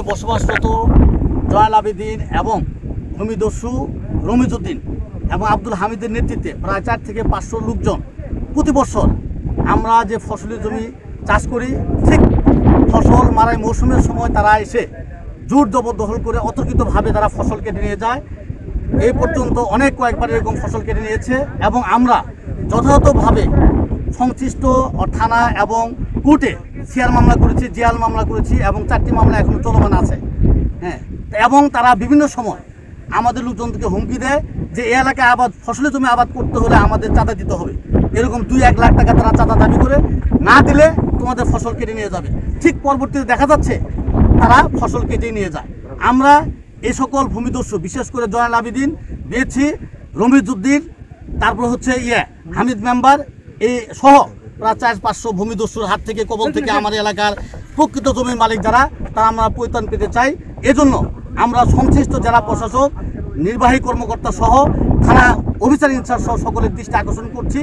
বসবাসরত জয়নাল আবেদিন এবং ভূমিদস্যু রমিজউদ্দিন এবং আব্দুল হামিদের নেতৃত্বে প্রায় 4 থেকে 500 লোকজন প্রতি বছর আমরা যে ফসলি জমি চাষ করি, ঠিক ফসল মারাই মৌসুমের সময় তারা এসে জোর জবরদখল করে অতর্কিতভাবে তারা ফসল কেটে নিয়ে যায়। এই পর্যন্ত কয়েকবার এরকম ফসল কেটে নিয়েছে এবং আমরা যথাযথভাবে সংশ্লিষ্ট থানা এবং কোর্টে সিআর মামলা করেছি, জিয়াল মামলা করেছি এবং 4টি মামলা এখনো চলমান আছে। এবং তারা বিভিন্ন সময় আমাদের লোকজনকে হুমকি দেয় যে এই এলাকায় ফসলি জমি আবাদ করতে হলে আমাদের চাঁদা দিতে হবে, এরকম 2-1 লাখ টাকা তারা চাঁদা দাবি করে, না দিলে তোমাদের ফসল কেটে নিয়ে যাবে। ঠিক পরবর্তীতে দেখা যাচ্ছে তারা ফসল কেটে নিয়ে যায়। আমরা এই সকল ভূমিদস্যু, বিশেষ করে জয়নাল আবেদিন, বিএসি, রমিজউদ্দিন, তারপর হামিদ মেম্বার, এই সহ প্রায় 400-500 ভূমিদস্যুর হাত থেকে, কবল থেকে আমার এলাকার প্রকৃত জমির মালিক যারা, তারা আমরা পরিত্রাণ পেতে চাই। এজন্য আমরা সংশ্লিষ্ট জেলা প্রশাসক, নির্বাহী কর্মকর্তা সহ থানা অফিসার ইনচার্জ সহ সকলের দৃষ্টি আকর্ষণ করছি।